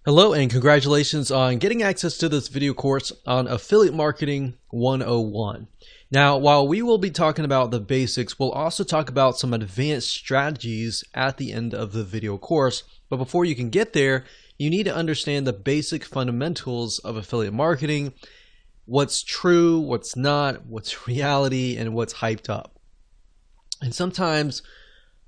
Hello and congratulations on getting access to this video course on Affiliate Marketing 101. Now, while we will be talking about the basics, we'll also talk about some advanced strategies at the end of the video course. But before you can get there, you need to understand the basic fundamentals of affiliate marketing, what's true, what's not, what's reality, and what's hyped up. And sometimes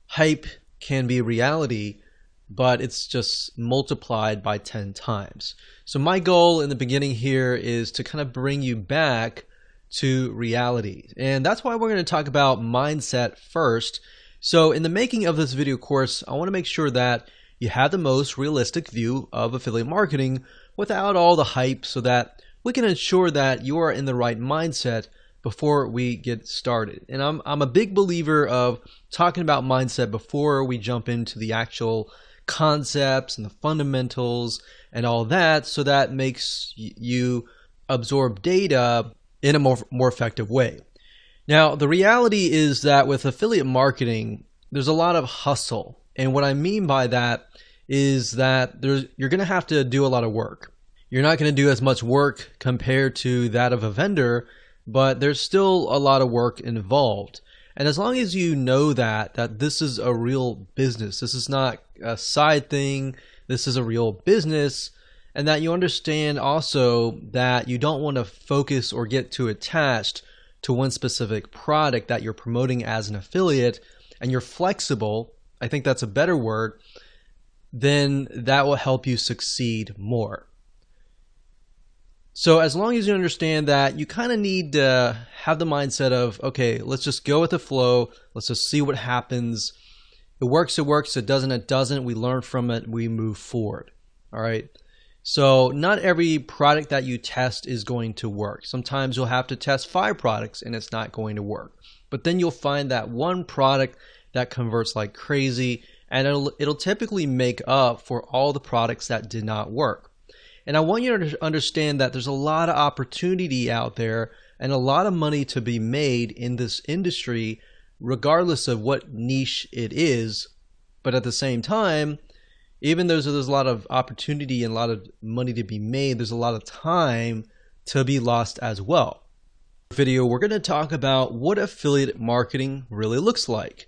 hype can be reality, but it's just multiplied by 10 times. So my goal in the beginning here is to kind of bring you back to reality. And that's why we're going to talk about mindset first. So in the making of this video course, I want to make sure that you have the most realistic view of affiliate marketing without all the hype, so that we can ensure that you are in the right mindset before we get started. And I'm a big believer of talking about mindset before we jump into the actual concepts and the fundamentals and all that, so that makes you absorb data in a more effective way. Now, the reality is that with affiliate marketing, there's a lot of hustle. And what I mean by that is that you're going to have to do a lot of work. You're not going to do as much work compared to that of a vendor, but there's still a lot of work involved. And as long as you know that this is a real business, this is not a side thing, this is a real business, and that you understand also that you don't want to focus or get too attached to one specific product that you're promoting as an affiliate, and you're flexible, I think that's a better word, then that will help you succeed more. So as long as you understand that, you kind of need to have the mindset of, okay, let's just go with the flow. Let's just see what happens. It works, it doesn't, it doesn't. We learn from it, we move forward. All right. So not every product that you test is going to work. Sometimes you'll have to test 5 products and it's not going to work. But then you'll find that one product that converts like crazy, and it'll typically make up for all the products that did not work. And I want you to understand that there's a lot of opportunity out there and a lot of money to be made in this industry, regardless of what niche it is. But at the same time, even though there's a lot of opportunity and a lot of money to be made, there's a lot of time to be lost as well. In this video, we're going to talk about what affiliate marketing really looks like.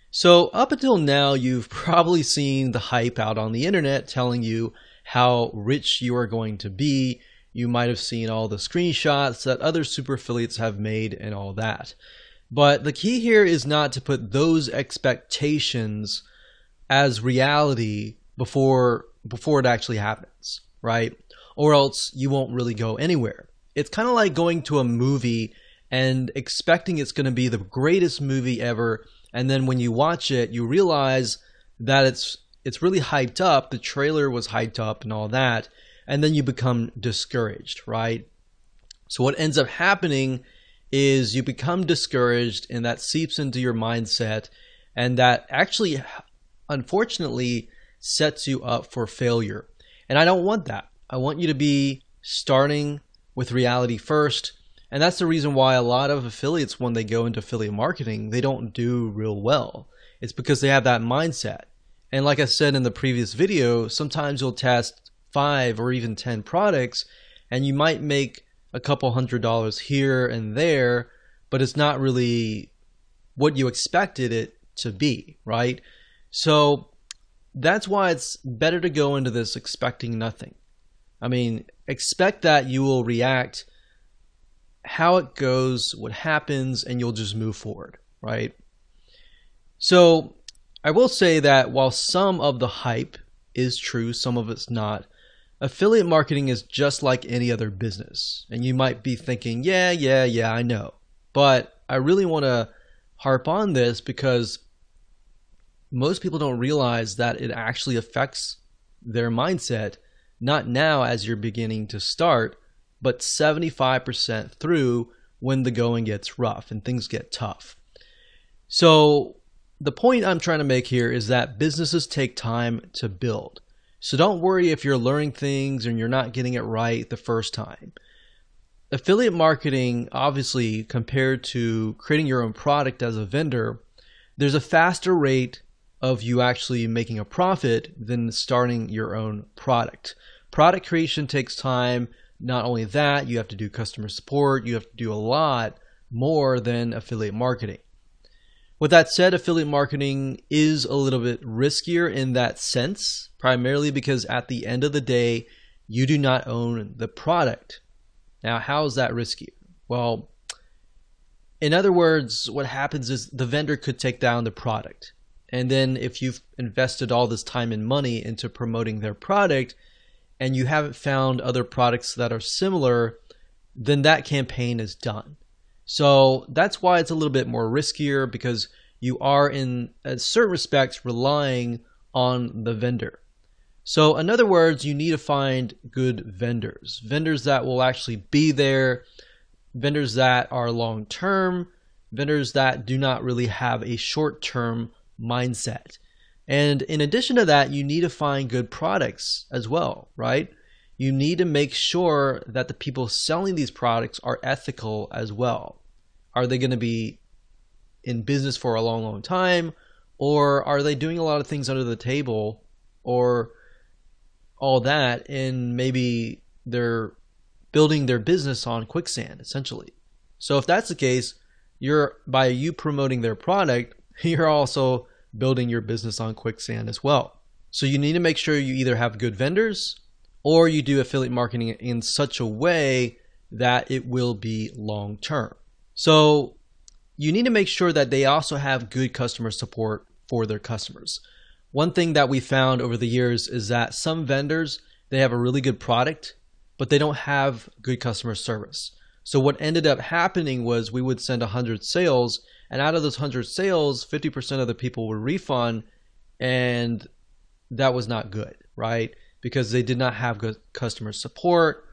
So up until now, you've probably seen the hype out on the internet telling you how rich you are going to be. You might have seen all the screenshots that other super affiliates have made and all that. But the key here is not to put those expectations as reality before it actually happens, right? Or else you won't really go anywhere. It's kind of like going to a movie and expecting it's going to be the greatest movie ever, and then when you watch it, you realize that it's really hyped up, the trailer was hyped up and all that, and then you become discouraged, right? So what ends up happening is you become discouraged, and that seeps into your mindset, and that actually, unfortunately, sets you up for failure. And I don't want that. I want you to be starting with reality first, and that's the reason why a lot of affiliates, when they go into affiliate marketing, they don't do real well. It's because they have that mindset. And like I said in the previous video, sometimes you'll test 5 or even 10 products and you might make a couple $100 here and there, but it's not really what you expected it to be, right? So that's why it's better to go into this expecting nothing. I mean, expect that you will react how it goes, what happens, and you'll just move forward, right? So I will say that while some of the hype is true, some of it's not, affiliate marketing is just like any other business. And you might be thinking, yeah, I know. But I really want to harp on this because most people don't realize that it actually affects their mindset, not now as you're beginning to start, but 75% through when the going gets rough and things get tough. So the point I'm trying to make here is that businesses take time to build. So don't worry if you're learning things and you're not getting it right the first time. Affiliate marketing, obviously, compared to creating your own product as a vendor, there's a faster rate of you actually making a profit than starting your own product. Product creation takes time. Not only that, you have to do customer support. You have to do a lot more than affiliate marketing. With that said, affiliate marketing is a little bit riskier in that sense, primarily because at the end of the day, you do not own the product. Now, how is that risky? Well, in other words, what happens is the vendor could take down the product. And then if you've invested all this time and money into promoting their product and you haven't found other products that are similar, then that campaign is done. So that's why it's a little bit more riskier, because you are in a certain respects relying on the vendor. So in other words, you need to find good vendors that will actually be there, vendors that are long-term, vendors that do not really have a short-term mindset. And in addition to that, you need to find good products as well, right? You need to make sure that the people selling these products are ethical as well. Are they going to be in business for a long, long time? Or are they doing a lot of things under the table or all that, and maybe they're building their business on quicksand, essentially? So if that's the case, by you promoting their product, you're also building your business on quicksand as well. So you need to make sure you either have good vendors or you do affiliate marketing in such a way that it will be long term. So you need to make sure that they also have good customer support for their customers. One thing that we found over the years is that some vendors, they have a really good product, but they don't have good customer service. So what ended up happening was we would send 100 sales, and out of those 100 sales, 50% of the people would refund, and that was not good, right? Because they did not have good customer support,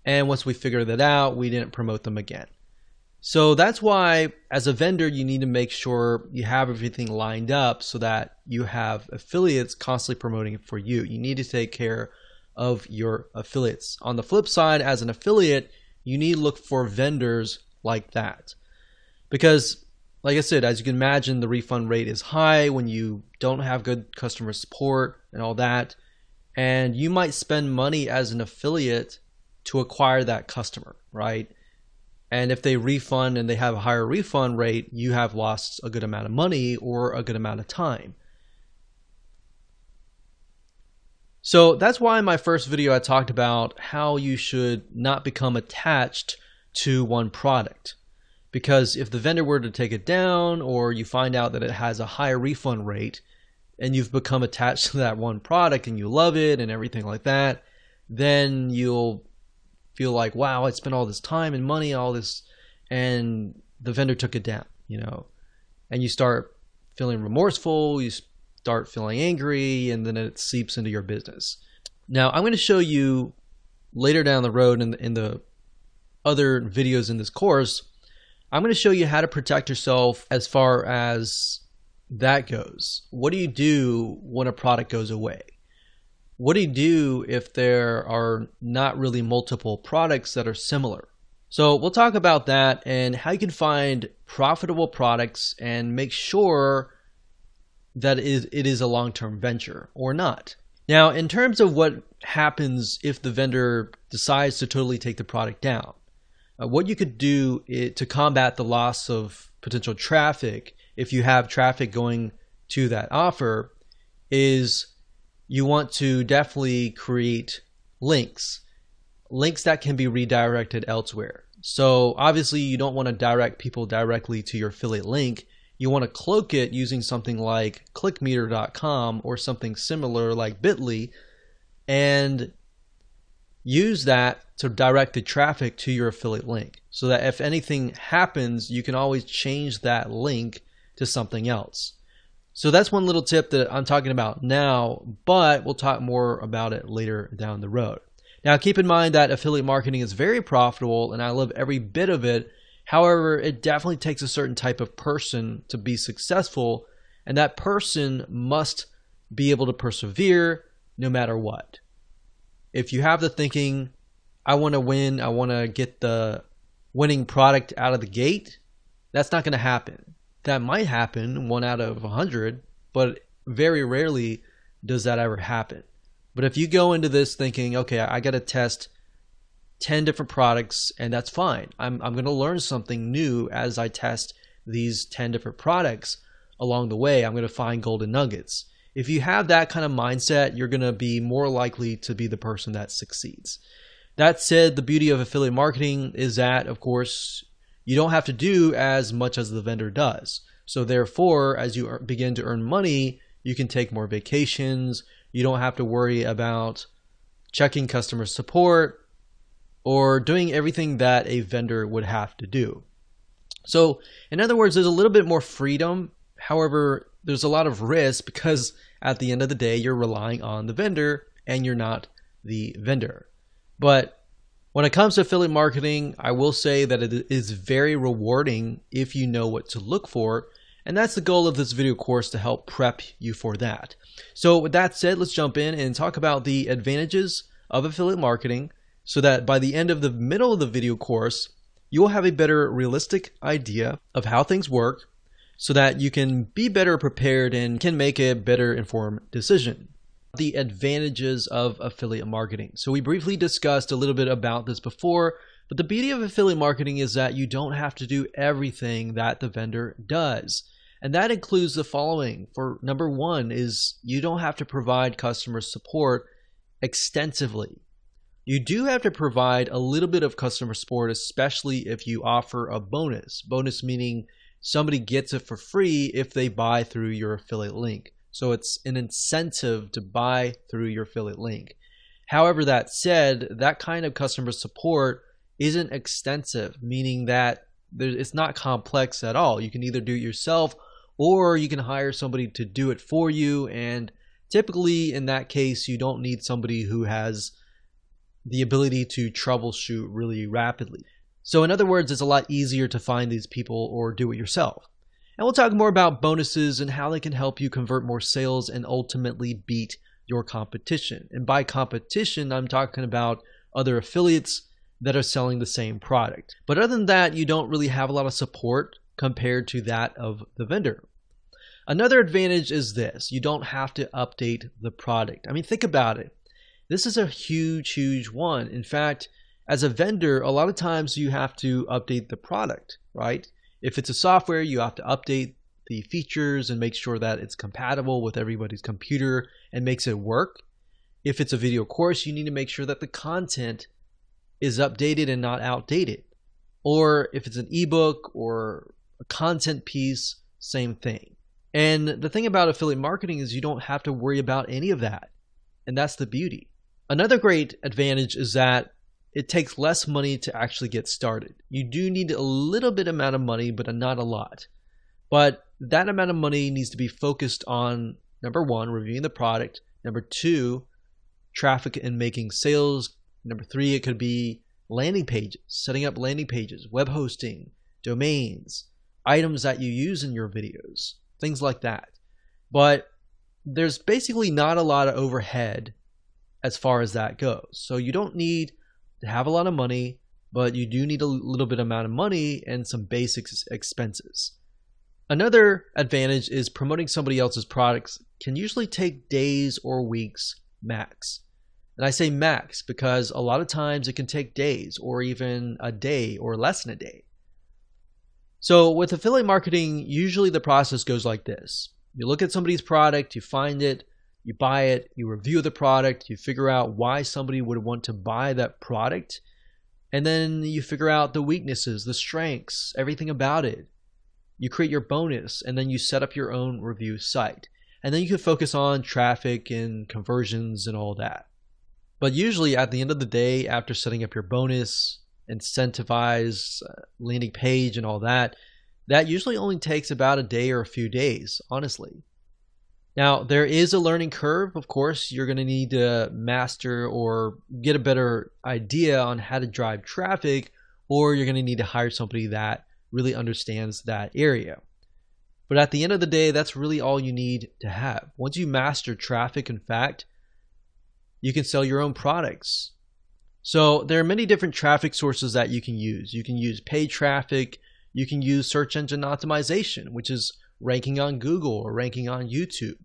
and once we figured that out, we didn't promote them again. So that's why, as a vendor, you need to make sure you have everything lined up so that you have affiliates constantly promoting it for you. You need to take care of your affiliates. On the flip side, as an affiliate, you need to look for vendors like that. Because, like I said, as you can imagine, the refund rate is high when you don't have good customer support and all that. And you might spend money as an affiliate to acquire that customer, right? And if they refund and they have a higher refund rate, you have lost a good amount of money or a good amount of time. So that's why in my first video I talked about how you should not become attached to one product. Because if the vendor were to take it down, or you find out that it has a higher refund rate and you've become attached to that one product and you love it and everything like that, then you'll feel like, wow, I spent all this time and money, all this, and the vendor took it down, and you start feeling remorseful, you start feeling angry, and then it seeps into your business. Now, I'm going to show you later down the road in the other videos in this course, I'm going to show you how to protect yourself as far as that goes. What do you do when a product goes away? What do you do if there are not really multiple products that are similar? So we'll talk about that and how you can find profitable products and make sure that it is a long-term venture or not. Now, in terms of what happens if the vendor decides to totally take the product down, what you could do to combat the loss of potential traffic, if you have traffic going to that offer, is you want to definitely create links that can be redirected elsewhere. So obviously you don't want to direct people directly to your affiliate link. You want to cloak it using something like clickmeter.com or something similar like Bitly, and use that to direct the traffic to your affiliate link, so that if anything happens, you can always change that link to something else. So that's one little tip that I'm talking about now, but we'll talk more about it later down the road. Now, keep in mind that affiliate marketing is very profitable and I love every bit of it. However, it definitely takes a certain type of person to be successful, and that person must be able to persevere no matter what. If you have the thinking, I want to win, I want to get the winning product out of the gate, that's not going to happen. That might happen 1 out of 100, but very rarely does that ever happen. But if you go into this thinking, okay, I got to test 10 different products and that's fine. I'm going to learn something new as I test these 10 different products along the way. I'm going to find golden nuggets. If you have that kind of mindset, you're going to be more likely to be the person that succeeds. That said, the beauty of affiliate marketing is that, of course, you don't have to do as much as the vendor does. So therefore, as you begin to earn money, you can take more vacations. You don't have to worry about checking customer support or doing everything that a vendor would have to do. So in other words, there's a little bit more freedom. However, there's a lot of risk because at the end of the day, you're relying on the vendor and you're not the vendor. But when it comes to affiliate marketing, I will say that it is very rewarding if you know what to look for. And that's the goal of this video course, to help prep you for that. So with that said, let's jump in and talk about the advantages of affiliate marketing so that by the end of the middle of the video course, you will have a better realistic idea of how things work so that you can be better prepared and can make a better informed decision. The advantages of affiliate marketing. So we briefly discussed a little bit about this before, but the beauty of affiliate marketing is that you don't have to do everything that the vendor does. And that includes the following. For number one is you don't have to provide customer support extensively. You do have to provide a little bit of customer support, especially if you offer a bonus. Bonus meaning somebody gets it for free if they buy through your affiliate link. So it's an incentive to buy through your affiliate link. However, that said, that kind of customer support isn't extensive, meaning that it's not complex at all. You can either do it yourself or you can hire somebody to do it for you. And typically in that case, you don't need somebody who has the ability to troubleshoot really rapidly. So in other words, it's a lot easier to find these people or do it yourself. And we'll talk more about bonuses and how they can help you convert more sales and ultimately beat your competition. And by competition, I'm talking about other affiliates that are selling the same product. But other than that, you don't really have a lot of support compared to that of the vendor. Another advantage is this: you don't have to update the product. I mean, think about it. This is a huge one. In fact, as a vendor, a lot of times you have to update the product, right? If it's a software, you have to update the features and make sure that it's compatible with everybody's computer and makes it work. If it's a video course, you need to make sure that the content is updated and not outdated. Or if it's an ebook or a content piece, same thing. And the thing about affiliate marketing is you don't have to worry about any of that. And that's the beauty. Another great advantage is that it takes less money to actually get started. You do need a little bit amount of money, but not a lot. But that amount of money needs to be focused on, number one, reviewing the product. Number two, traffic and making sales. Number three, it could be landing pages, setting up landing pages, web hosting, domains, items that you use in your videos, things like that. But there's basically not a lot of overhead as far as that goes. So you don't need to have a lot of money, but you do need a little bit amount of money and some basic expenses. Another advantage is promoting somebody else's products can usually take days or weeks max. And I say max because a lot of times it can take days or even a day or less than a day. So with affiliate marketing, usually the process goes like this. You look at somebody's product, you find it, you buy it, you review the product, you figure out why somebody would want to buy that product, and then you figure out the weaknesses, the strengths, everything about it. You create your bonus, and then you set up your own review site. And then you can focus on traffic and conversions and all that. But usually at the end of the day, after setting up your bonus, incentivize, landing page and all that, that usually only takes about a day or a few days, honestly. Now, there is a learning curve. Of course, you're going to need to master or get a better idea on how to drive traffic, or you're going to need to hire somebody that really understands that area. But at the end of the day, that's really all you need to have. Once you master traffic, in fact, you can sell your own products. So there are many different traffic sources that you can use. You can use paid traffic. You can use search engine optimization, which is ranking on Google or ranking on YouTube.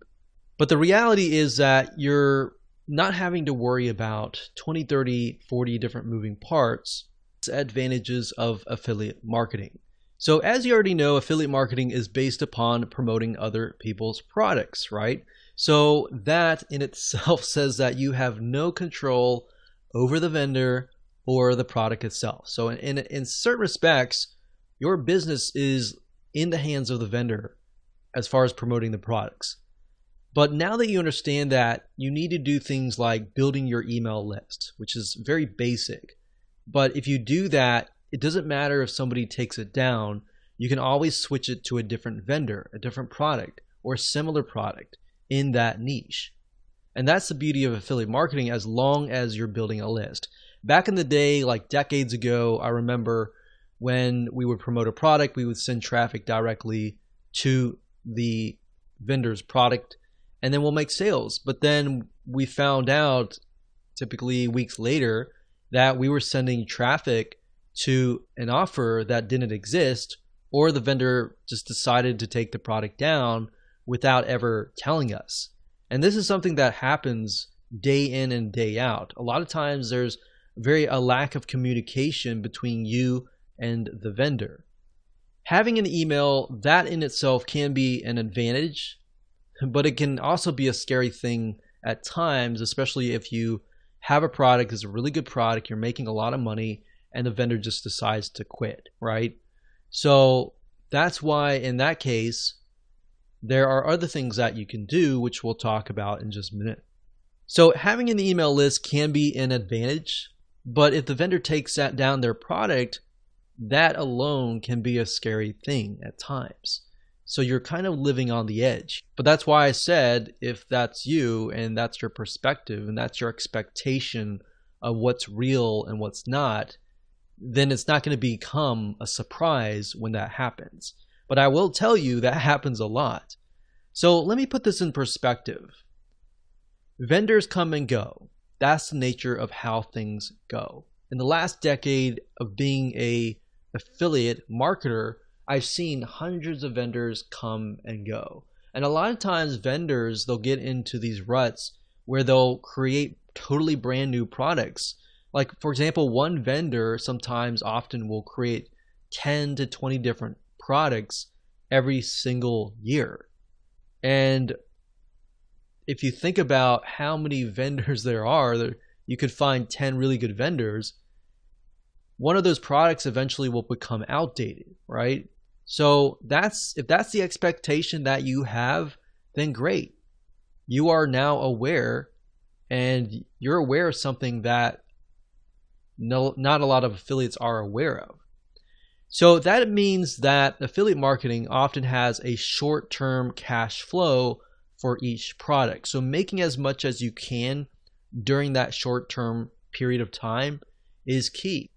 But the reality is that you're not having to worry about 20, 30, 40 different moving parts. It's advantages of affiliate marketing. So as you already know, affiliate marketing is based upon promoting other people's products, right? So that in itself says that you have no control over the vendor or the product itself. So in certain respects, your business is in the hands of the vendor as far as promoting the products. But now that you understand that, you need to do things like building your email list, which is very basic. But if you do that, it doesn't matter if somebody takes it down. You can always switch it to a different vendor, a different product, or a similar product in that niche. And that's the beauty of affiliate marketing, as long as you're building a list. Back in the day, like decades ago, I remember when we would promote a product, we would send traffic directly to the vendor's product, and then we'll make sales. But then we found out, typically weeks later, that we were sending traffic to an offer that didn't exist, or the vendor just decided to take the product down without ever telling us. And this is something that happens day in and day out. A lot of times there's a lack of communication between you and the vendor. Having an email, that in itself can be an advantage, but it can also be a scary thing at times, especially if you have a product that's a really good product, you're making a lot of money, and the vendor just decides to quit, right? So that's why in that case, there are other things that you can do, which we'll talk about in just a minute. So having an email list can be an advantage, but if the vendor takes that down their product, that alone can be a scary thing at times. So you're kind of living on the edge. But that's why I said, if that's you and that's your perspective and that's your expectation of what's real and what's not, then it's not going to become a surprise when that happens. But I will tell you that happens a lot. So let me put this in perspective. Vendors come and go. That's the nature of how things go. In the last decade of being an affiliate marketer, I've seen hundreds of vendors come and go. And a lot of times vendors, they'll get into these ruts where they'll create totally brand new products. Like, for example, one vendor often will create 10 to 20 different products every single year. And if you think about how many vendors there are, you could find 10 really good vendors. One of those products eventually will become outdated, right? So if that's the expectation that you have, then great. You are now aware, and you're aware of something that not a lot of affiliates are aware of. So that means that affiliate marketing often has a short-term cash flow for each product. So making as much as you can during that short-term period of time is key.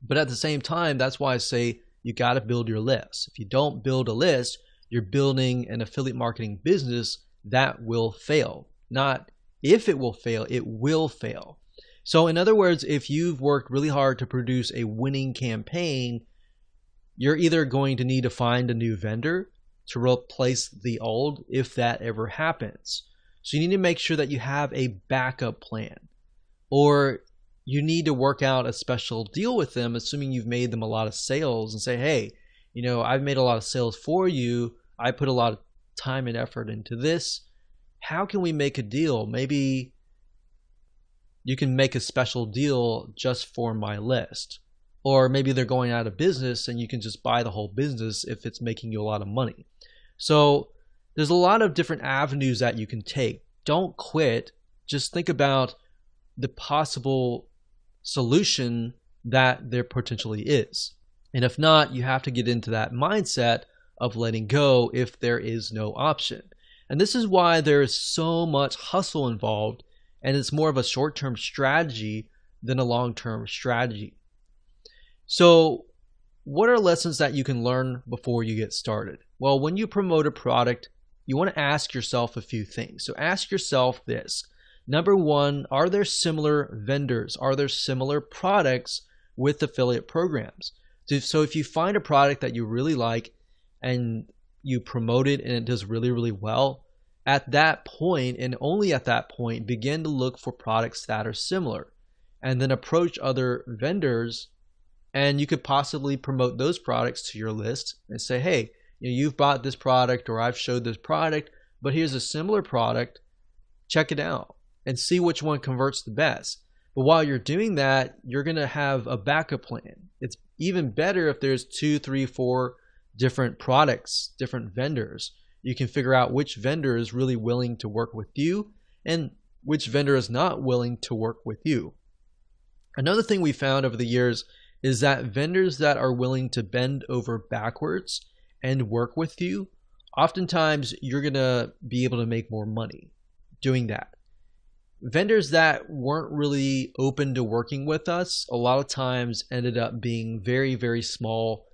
But at the same time, that's why I say you got to build your list. If you don't build a list, you're building an affiliate marketing business that will fail. Not if it will fail, it will fail. So in other words, if you've worked really hard to produce a winning campaign, you're either going to need to find a new vendor to replace the old if that ever happens. So you need to make sure that you have a backup plan, or you need to work out a special deal with them, assuming you've made them a lot of sales, and say, hey, I've made a lot of sales for you. I put a lot of time and effort into this. How can we make a deal? Maybe you can make a special deal just for my list. Or maybe they're going out of business and you can just buy the whole business if it's making you a lot of money. So there's a lot of different avenues that you can take. Don't quit. Just think about the possible solution that there potentially is. And if not, you have to get into that mindset of letting go if there is no option. And this is why there is so much hustle involved, and it's more of a short-term strategy than a long-term strategy. So what are lessons that you can learn before you get started? Well, when you promote a product, you want to ask yourself a few things. So ask yourself this. Number one, are there similar vendors? Are there similar products with affiliate programs? So if you find a product that you really like and you promote it and it does really, really well, At that point, and only at that point, begin to look for products that are similar and then approach other vendors, and you could possibly promote those products to your list and say, hey, you've bought this product or I've showed this product, but here's a similar product, check it out and see which one converts the best. But while you're doing that, you're going to have a backup plan. It's even better if there's 2, 3, 4 different products, different vendors. You can figure out which vendor is really willing to work with you and which vendor is not willing to work with you. Another thing we found over the years is that vendors that are willing to bend over backwards and work with you, oftentimes you're going to be able to make more money doing that. Vendors that weren't really open to working with us a lot of times ended up being very, very small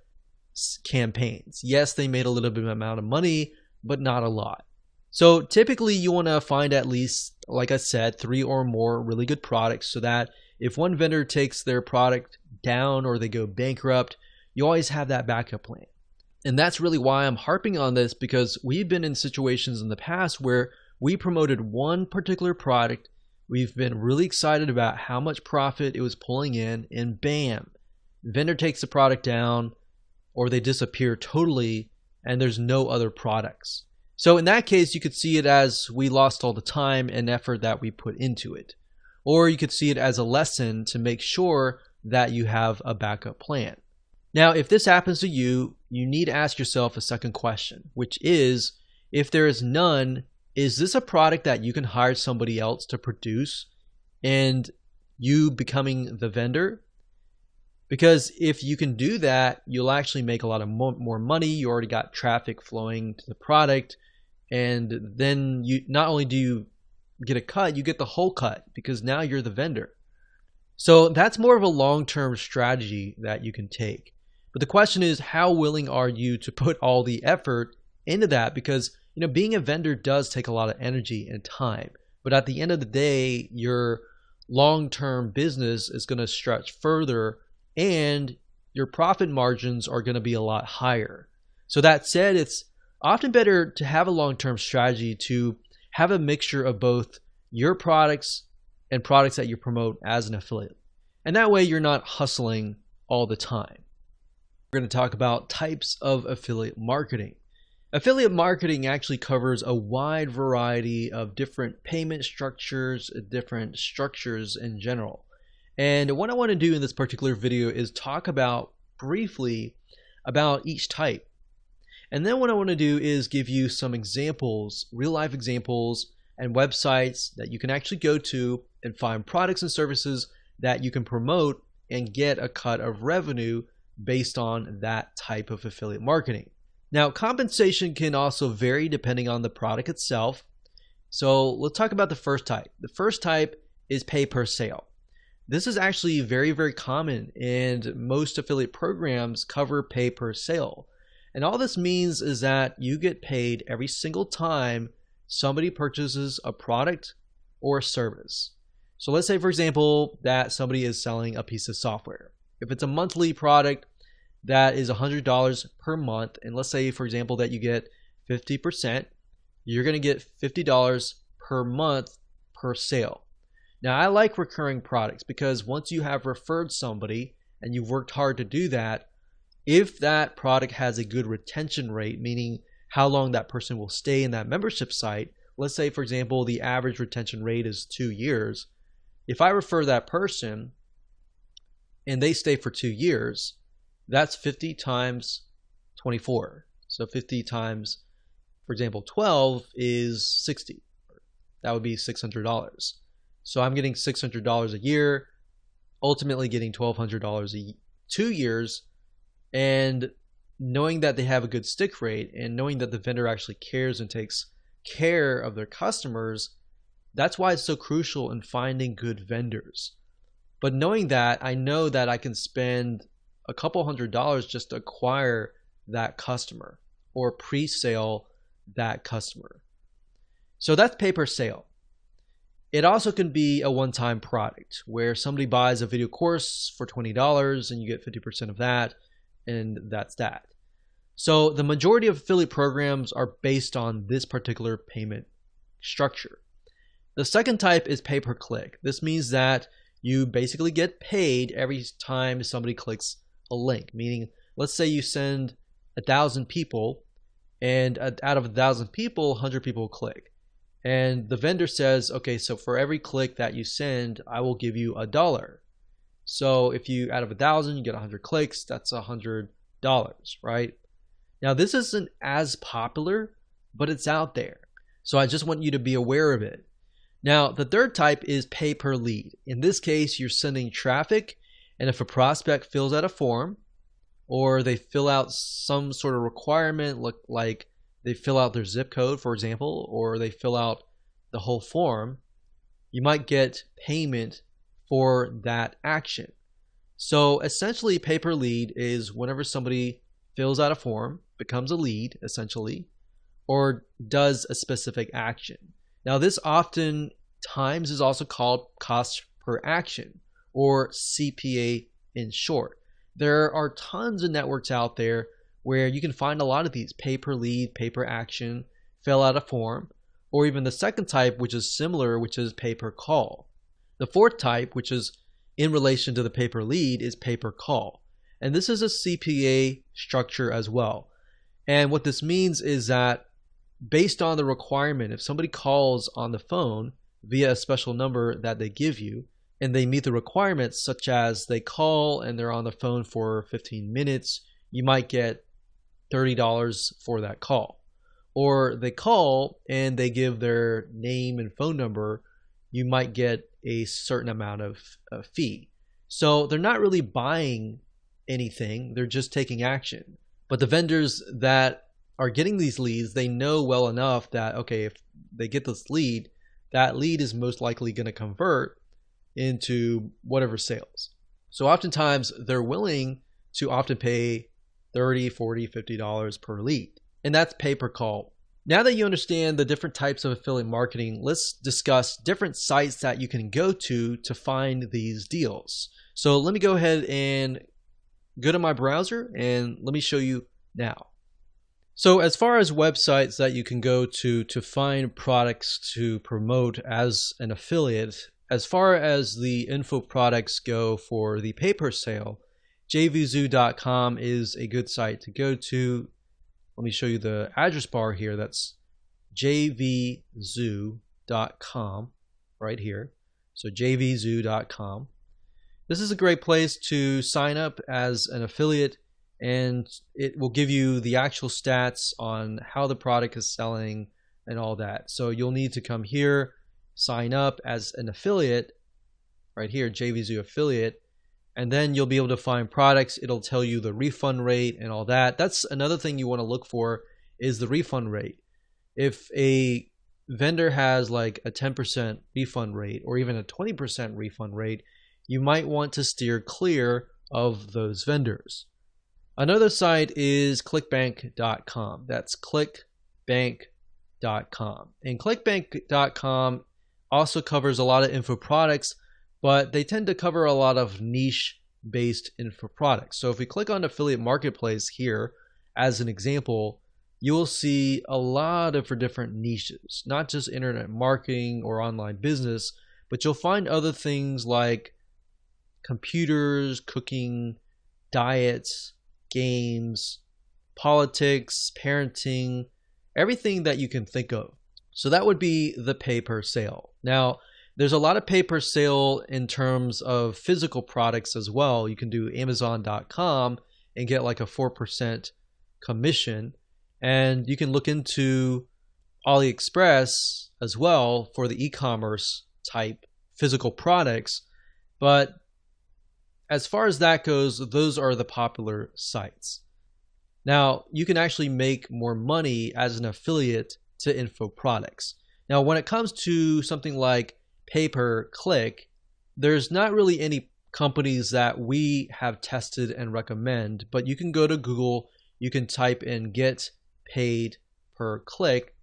campaigns. Yes, they made a little bit of amount of money, but not a lot. So typically you want to find at least, like I said, 3 or more really good products so that if one vendor takes their product down or they go bankrupt, you always have that backup plan. And that's really why I'm harping on this, because we've been in situations in the past where we promoted one particular product, we've been really excited about how much profit it was pulling in, and bam, vendor takes the product down or they disappear totally and there's no other products. So in that case, you could see it as we lost all the time and effort that we put into it. Or you could see it as a lesson to make sure that you have a backup plan. Now, if this happens to you, you need to ask yourself a second question, which is, if there is none, is this a product that you can hire somebody else to produce and you becoming the vendor? Because if you can do that, you'll actually make a lot of more money. You already got traffic flowing to the product. And then you not only do you get a cut, you get the whole cut because now you're the vendor. So that's more of a long-term strategy that you can take. But the question is, how willing are you to put all the effort into that? Because being a vendor does take a lot of energy and time. But at the end of the day, your long-term business is going to stretch further and your profit margins are going to be a lot higher. So that said, it's often better to have a long-term strategy to have a mixture of both your products and products that you promote as an affiliate. And that way you're not hustling all the time. We're going to talk about types of affiliate marketing. Affiliate marketing actually covers a wide variety of different payment structures, different structures in general. And what I want to do in this particular video is talk about briefly about each type. And then what I want to do is give you some examples, real life examples and websites that you can actually go to and find products and services that you can promote and get a cut of revenue based on that type of affiliate marketing. Now, compensation can also vary depending on the product itself. So let's talk about the first type. The first type is pay per sale. This is actually very, very common, and most affiliate programs cover pay per sale. And all this means is that you get paid every single time somebody purchases a product or a service. So let's say, for example, that somebody is selling a piece of software. If it's a monthly product, that is $100 per month. And let's say, for example, that you get 50%, you're going to get $50 per month per sale. Now, I like recurring products because once you have referred somebody and you've worked hard to do that, if that product has a good retention rate, meaning how long that person will stay in that membership site, let's say, for example, the average retention rate is 2 years. If I refer that person and they stay for 2 years, that's 50 times 24. So 50 times, for example, 12 is 60. That would be $600. So I'm getting $600 a year, ultimately getting $1,200 2 years, and knowing that they have a good stick rate and knowing that the vendor actually cares and takes care of their customers, that's why it's so crucial in finding good vendors. But knowing that, I know that I can spend a couple $100s just to acquire that customer or pre-sale that customer. So that's pay per sale. It also can be a one-time product where somebody buys a video course for $20 and you get 50% of that, and that's that. So the majority of affiliate programs are based on this particular payment structure. The second type is pay-per-click. This means that you basically get paid every time somebody clicks a link, meaning let's say you send 1,000 people and out of 1,000 people, 100 people click. And the vendor says, okay, so for every click that you send, I will give you $1. So if you, out of 1,000, you get 100 clicks, that's $100, right? Now this isn't as popular, but it's out there. So I just want you to be aware of it. Now, the third type is pay per lead. In this case, you're sending traffic, and if a prospect fills out a form, or they fill out some sort of requirement, like they fill out their zip code, for example, or they fill out the whole form, you might get payment for that action. So essentially, pay per lead is whenever somebody fills out a form, becomes a lead, essentially, or does a specific action. Now, this oftentimes is also called cost per action, or CPA in short. There are tons of networks out there where you can find a lot of these: pay per lead, pay per action, fill out a form, or even the second type, which is similar, which is pay per call. The fourth type, which is in relation to the pay per lead, is pay per call. And this is a CPA structure as well. And what this means is that based on the requirement, if somebody calls on the phone via a special number that they give you, and they meet the requirements, such as they call and they're on the phone for 15 minutes, you might get $30 for that call. Or they call and they give their name and phone number, you might get a certain amount of fee. So they're not really buying anything, they're just taking action. But the vendors that are getting these leads, they know well enough that, okay, if they get this lead, that lead is most likely going to convert into whatever sales. So oftentimes they're willing to often pay $30, $40, $50 per lead. And that's pay per call. Now that you understand the different types of affiliate marketing, let's discuss different sites that you can go to find these deals. So let me go ahead and go to my browser and let me show you now. So as far as websites that you can go to find products to promote as an affiliate, as far as the info products go for the pay-per sale, jvzoo.com is a good site to go to. Let me show you the address bar here. That's jvzoo.com right here. So jvzoo.com. This is a great place to sign up as an affiliate, and it will give you the actual stats on how the product is selling and all that. So you'll need to come here, sign up as an affiliate right here, JVZoo affiliate, and then you'll be able to find products. It'll tell you the refund rate and all that. That's another thing you want to look for, is the refund rate. If a vendor has like a 10% refund rate or even a 20% refund rate, you might want to steer clear of those vendors. Another site is clickbank.com. That's clickbank.com. And clickbank.com also covers a lot of info products, but they tend to cover a lot of niche-based info products. So if we click on Affiliate Marketplace here, as an example, you will see a lot of different niches, not just internet marketing or online business, but you'll find other things like computers, cooking, diets, games, politics, parenting, everything that you can think of. So that would be the pay per sale. Now, there's a lot of pay per sale in terms of physical products as well. You can do Amazon.com and get like a 4% commission. And you can look into AliExpress as well for the e-commerce type physical products. But as far as that goes, those are the popular sites. Now, you can actually make more money as an affiliate to info products. Now, when it comes to something like pay-per-click, there's not really any companies that we have tested and recommend, but you can go to Google, you can type in get paid per click,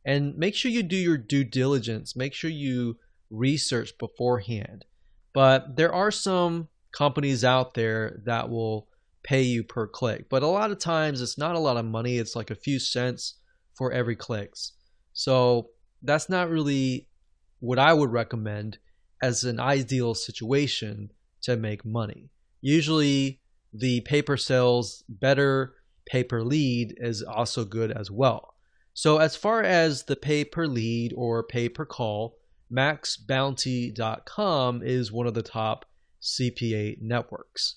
and make sure you do your due diligence. Make sure you research beforehand. But there are some companies out there that will pay you per click, but a lot of times it's not a lot of money. It's like a few cents for every clicks. So that's not really what I would recommend as an ideal situation to make money. Usually the pay per sales better, pay per lead is also good as well. So as far as the pay per lead or pay per call, maxbounty.com is one of the top CPA networks,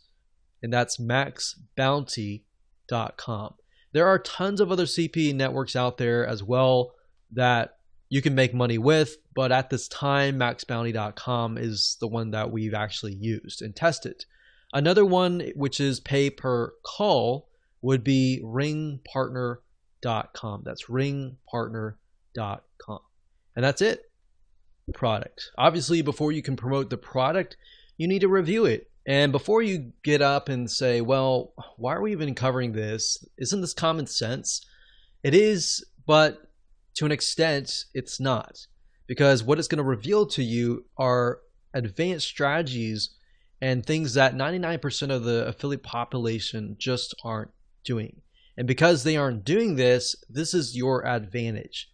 and that's maxbounty.com. There are tons of other CPA networks out there as well that you can make money with, but at this time, maxbounty.com is the one that we've actually used and tested. Another one, which is pay per call, would be ringpartner.com. That's ringpartner.com. And that's it. Product. Obviously, before you can promote the product, you need to review it. And before you get up and say, well, why are we even covering this? Isn't this common sense? It is, but to an extent, it's not. Because what it's going to reveal to you are advanced strategies and things that 99% of the affiliate population just aren't doing. And because they aren't doing this, this is your advantage.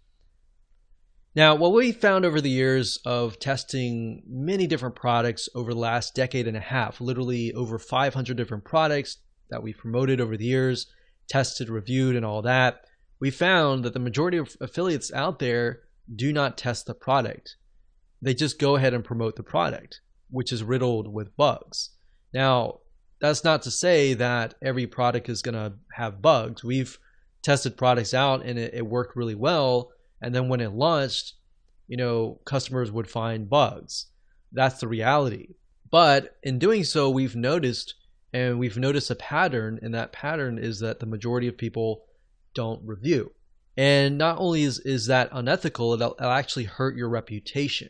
Now, what we found over the years of testing many different products over the last decade and a half, literally over 500 different products that we promoted over the years, tested, reviewed, and all that, we found that the majority of affiliates out there do not test the product. They just go ahead and promote the product, which is riddled with bugs. Now, that's not to say that every product is going to have bugs. We've tested products out and it worked really well. And then when it launched, customers would find bugs. That's the reality. But in doing so, we've noticed a pattern, and that pattern is that the majority of people don't review. And not only is that unethical, it'll actually hurt your reputation.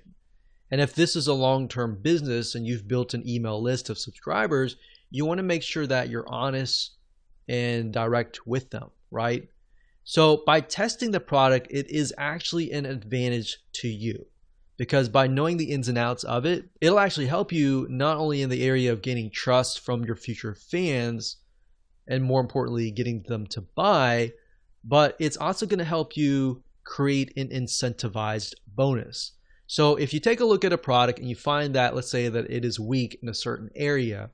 And if this is a long-term business and you've built an email list of subscribers, you want to make sure that you're honest and direct with them, right? So by testing the product, it is actually an advantage to you, because by knowing the ins and outs of it, it'll actually help you not only in the area of gaining trust from your future fans, and more importantly, getting them to buy, but it's also going to help you create an incentivized bonus. So if you take a look at a product and you find that, let's say that it is weak in a certain area,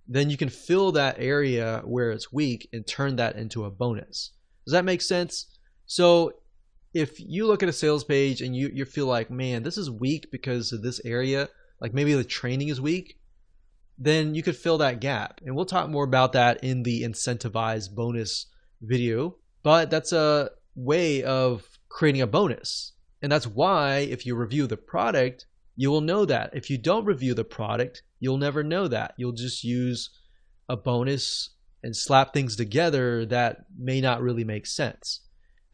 then you can fill that area where it's weak and turn that into a bonus. Does that make sense? So if you look at a sales page and you feel like, man, this is weak because of this area, like maybe the training is weak, then you could fill that gap. And we'll talk more about that in the incentivized bonus video. But that's a way of creating a bonus. And that's why if you review the product, you will know that. If you don't review the product, you'll never know that. You'll just use a bonus and slap things together that may not really make sense.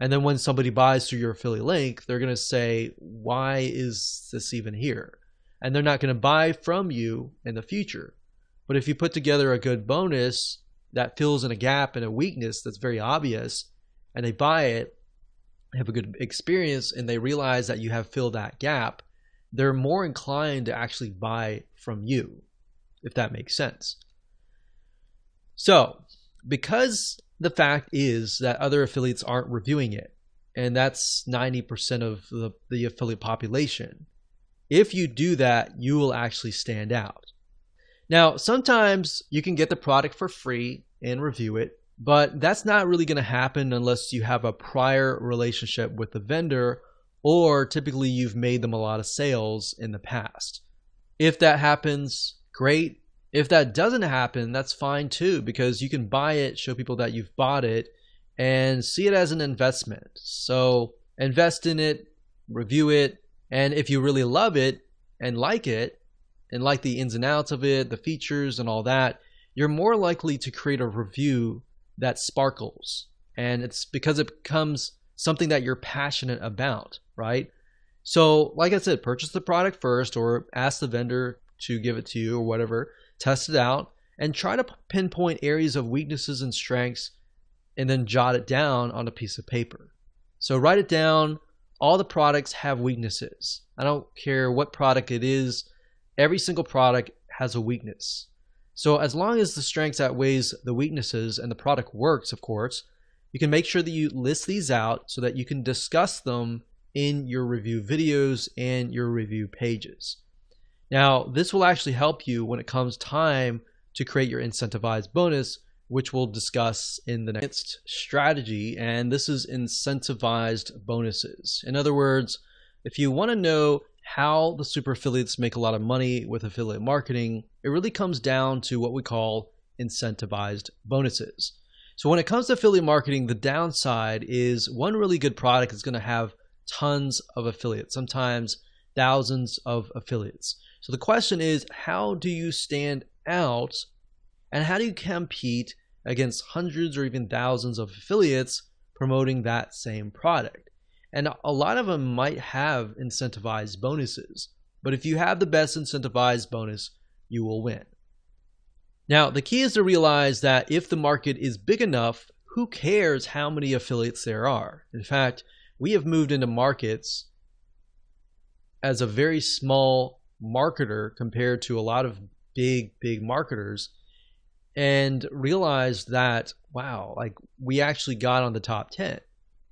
And then when somebody buys through your affiliate link, they're going to say, why is this even here? And they're not going to buy from you in the future. But if you put together a good bonus that fills in a gap and a weakness that's very obvious, and they buy it, have a good experience, and they realize that you have filled that gap, they're more inclined to actually buy from you, if that makes sense. So, because the fact is that other affiliates aren't reviewing it, and that's 90% of the affiliate population, if you do that, you will actually stand out. Now, sometimes you can get the product for free and review it, but that's not really going to happen unless you have a prior relationship with the vendor, or typically you've made them a lot of sales in the past. If that happens, great. If that doesn't happen, that's fine too, because you can buy it, show people that you've bought it, and see it as an investment. So invest in it, review it, and if you really love it, and like the ins and outs of it, the features and all that, you're more likely to create a review that sparkles. And it's because it becomes something that you're passionate about, right? So like I said, purchase the product first, or ask the vendor to give it to you or whatever, test it out, and try to pinpoint areas of weaknesses and strengths, and then jot it down on a piece of paper. So write it down. All the products have weaknesses. I don't care what product it is. Every single product has a weakness. So as long as the strengths outweighs the weaknesses and the product works, of course, you can make sure that you list these out so that you can discuss them in your review videos and your review pages. Now, this will actually help you when it comes time to create your incentivized bonus, which we'll discuss in the next strategy, and this is incentivized bonuses. In other words, if you want to know how the super affiliates make a lot of money with affiliate marketing, it really comes down to what we call incentivized bonuses. So when it comes to affiliate marketing, the downside is one really good product is going to have tons of affiliates, sometimes thousands of affiliates. So the question is, how do you stand out and how do you compete against hundreds or even thousands of affiliates promoting that same product? And a lot of them might have incentivized bonuses, but if you have the best incentivized bonus, you will win. Now, the key is to realize that if the market is big enough, who cares how many affiliates there are? In fact, we have moved into markets as a very small marketer compared to a lot of big marketers, and realized that, wow, like we actually got on the top 10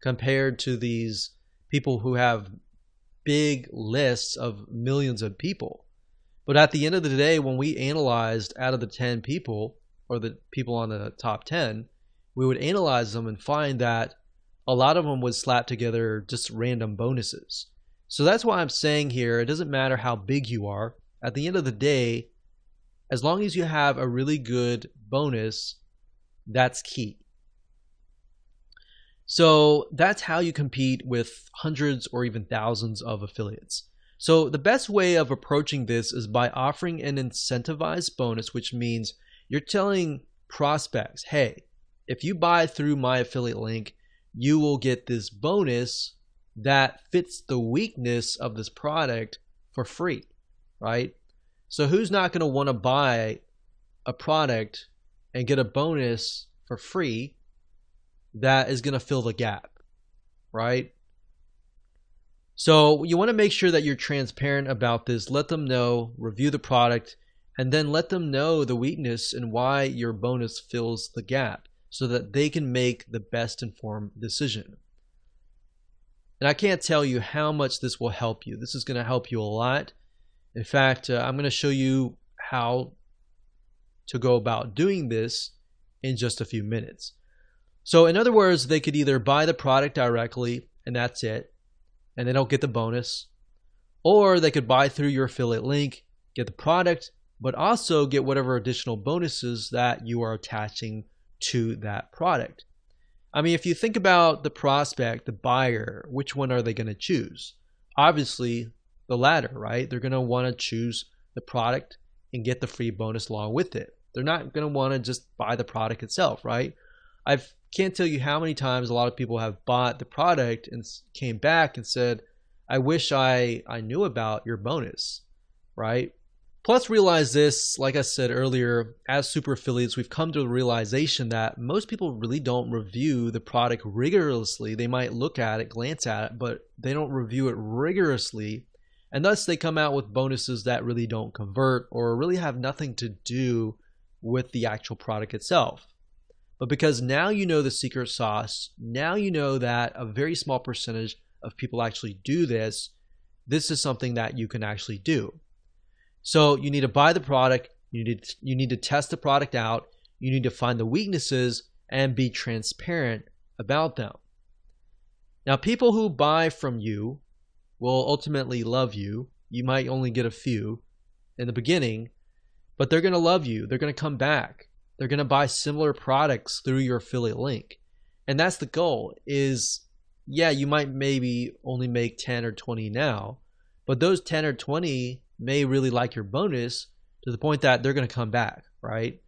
compared to these people who have big lists of millions of people. But at the end of the day, when we analyzed out of the 10 people or the people on the top 10, we would analyze them and find that a lot of them would slap together just random bonuses. So that's why I'm saying here, it doesn't matter how big you are. At the end of the day, as long as you have a really good bonus, that's key. So that's how you compete with hundreds or even thousands of affiliates. So the best way of approaching this is by offering an incentivized bonus, which means you're telling prospects, hey, if you buy through my affiliate link, you will get this bonus that fits the weakness of this product for free, right? So who's not going to want to buy a product and get a bonus for free that is going to fill the gap, right? So you want to make sure that you're transparent about this. Let them know, review the product, and then let them know the weakness and why your bonus fills the gap so that they can make the best informed decision. And I can't tell you how much this will help you. This is going to help you a lot. In fact, I'm going to show you how to go about doing this in just a few minutes. So in other words, they could either buy the product directly and that's it, and they don't get the bonus, or they could buy through your affiliate link, get the product, but also get whatever additional bonuses that you are attaching to that product. I mean, if you think about the prospect, the buyer, which one are they going to choose? Obviously, the latter, right? They're going to want to choose the product and get the free bonus along with it. They're not going to want to just buy the product itself, right? I can't tell you how many times a lot of people have bought the product and came back and said, I wish I knew about your bonus, right? Plus realize this, like I said earlier, as super affiliates, we've come to the realization that most people really don't review the product rigorously. They might look at it, glance at it, but they don't review it rigorously. And thus they come out with bonuses that really don't convert or really have nothing to do with the actual product itself. But because now you know the secret sauce, now you know that a very small percentage of people actually do this, this is something that you can actually do. So you need to buy the product, you need to test the product out, you need to find the weaknesses and be transparent about them. Now, people who buy from you will ultimately love you. You might only get a few in the beginning, but they're going to love you. They're going to come back. They're going to buy similar products through your affiliate link. And that's the goal is, yeah, you might maybe only make 10 or 20 now, but those 10 or 20 may really like your bonus to the point that they're going to come back, right?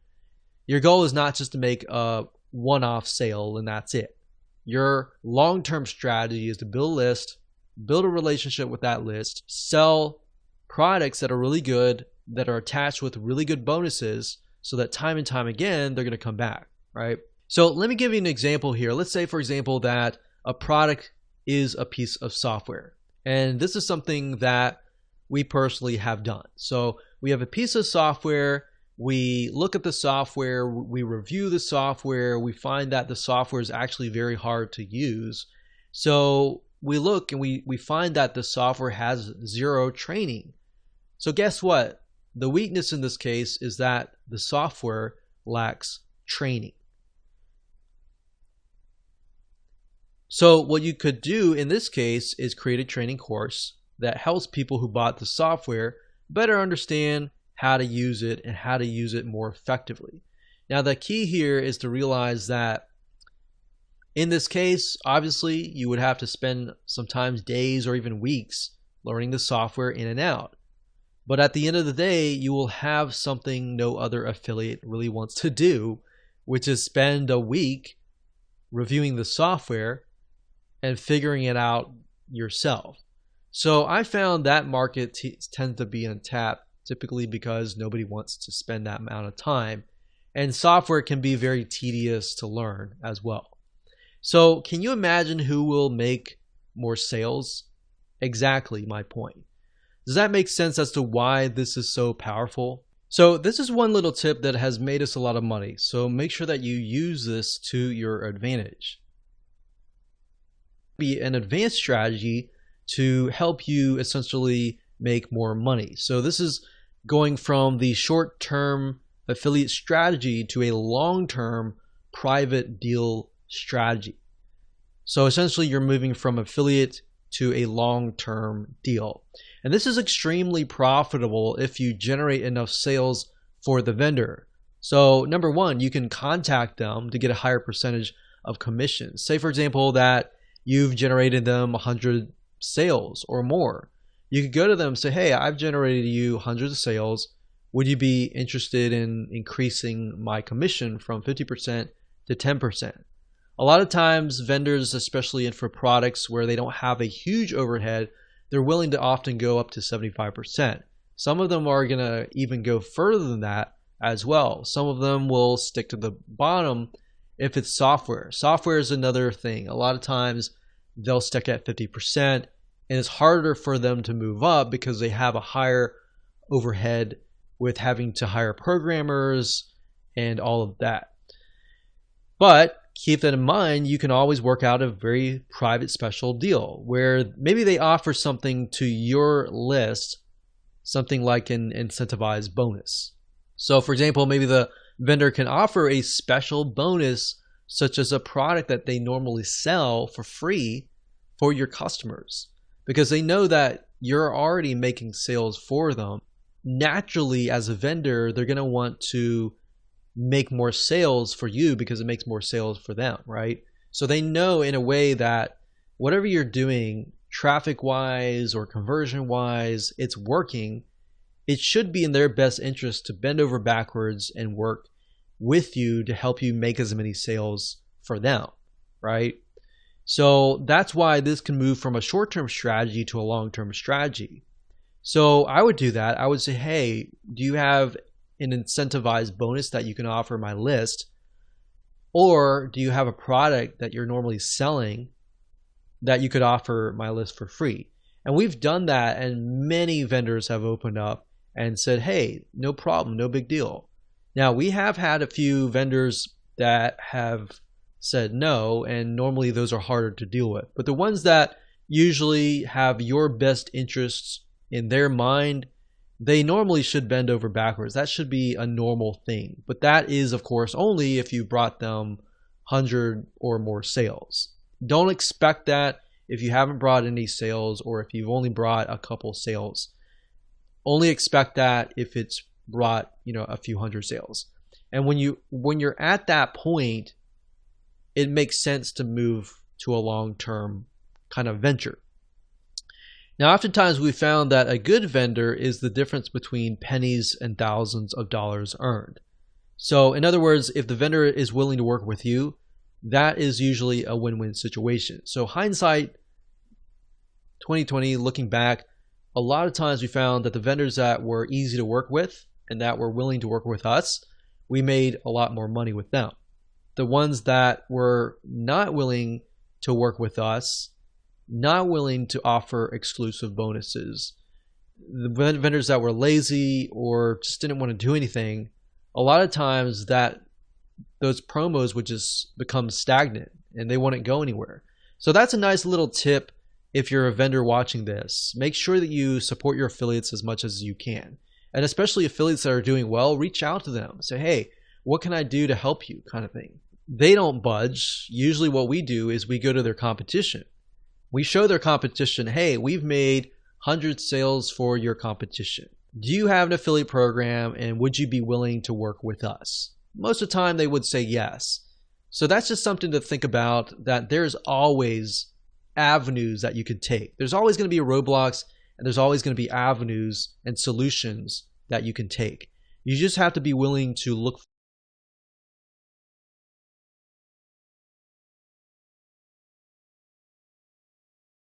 Your goal is not just to make a one-off sale and that's it. Your long-term strategy is to build a list, build a relationship with that list, sell products that are really good, that are attached with really good bonuses, so that time and time again, they're going to come back, right? So let me give you an example here. Let's say, for example, that a product is a piece of software. And this is something that we personally have done. So we have a piece of software, we look at the software, we review the software, we find that the software is actually very hard to use. So we look and we find that the software has zero training. So guess what? The weakness in this case is that the software lacks training. So what you could do in this case is create a training course that helps people who bought the software better understand how to use it and how to use it more effectively. Now, the key here is to realize that in this case, obviously, you would have to spend sometimes days or even weeks learning the software in and out. But at the end of the day, you will have something no other affiliate really wants to do, which is spend a week reviewing the software and figuring it out yourself. So I found that market tends to be untapped, typically because nobody wants to spend that amount of time. And software can be very tedious to learn as well. So can you imagine who will make more sales? Exactly my point. Does that make sense as to why this is so powerful? So this is one little tip that has made us a lot of money. So make sure that you use this to your advantage. Be an advanced strategy to help you essentially make more money. So this is going from the short-term affiliate strategy to a long-term private deal strategy. So essentially you're moving from affiliate to a long-term deal. And this is extremely profitable if you generate enough sales for the vendor. So number one, you can contact them to get a higher percentage of commission. Say for example that you've generated them 100 sales or more. You could go to them and say, hey, I've generated you hundreds of sales. Would you be interested in increasing my commission from 50% to 10%? A lot of times vendors, especially for products where they don't have a huge overhead, they're willing to often go up to 75%. Some of them are going to even go further than that as well. Some of them will stick to the bottom if it's software. Software is another thing. A lot of times they'll stick at 50%, and it's harder for them to move up because they have a higher overhead with having to hire programmers and all of that. But keep that in mind, you can always work out a very private special deal where maybe they offer something to your list, something like an incentivized bonus. So for example, maybe the vendor can offer a special bonus such as a product that they normally sell for free for your customers because they know that you're already making sales for them. Naturally, as a vendor, they're going to want to make more sales for you because it makes more sales for them, right? So they know in a way that whatever you're doing, traffic-wise or conversion-wise, it's working. It should be in their best interest to bend over backwards and work with you to help you make as many sales for them, right? So that's why this can move from a short-term strategy to a long-term strategy. So I would do that. I would say, hey, do you have an incentivized bonus that you can offer my list? Or do you have a product that you're normally selling that you could offer my list for free? And we've done that, and many vendors have opened up and said, hey, no problem, no big deal. Now, we have had a few vendors that have said no, and normally those are harder to deal with. But the ones that usually have your best interests in their mind, they normally should bend over backwards. That should be a normal thing. But that is, of course, only if you brought them 100 or more sales. Don't expect that if you haven't brought any sales or if you've only brought a couple sales. Only expect that if it's brought, a few hundred sales. And when you're at that point, it makes sense to move to a long-term kind of venture. Now, oftentimes we found that a good vendor is the difference between pennies and thousands of dollars earned. So in other words, if the vendor is willing to work with you, that is usually a win-win situation. So hindsight 2020, looking back, a lot of times we found that the vendors that were easy to work with and that were willing to work with us, we made a lot more money with them. The ones that were not willing to work with us, not willing to offer exclusive bonuses, the vendors that were lazy or just didn't want to do anything, a lot of times that those promos would just become stagnant and they wouldn't go anywhere. So that's a nice little tip if you're a vendor watching this, make sure that you support your affiliates as much as you can. And especially affiliates that are doing well, reach out to them. Say, hey, what can I do to help you, kind of thing. They don't budge. Usually what we do is we go to their competition. We show their competition, hey, we've made 100 sales for your competition. Do you have an affiliate program, and would you be willing to work with us? Most of the time they would say yes. So that's just something to think about, that there's always avenues that you could take. There's always going to be roadblocks, and there's always going to be avenues and solutions that you can take. You just have to be willing to look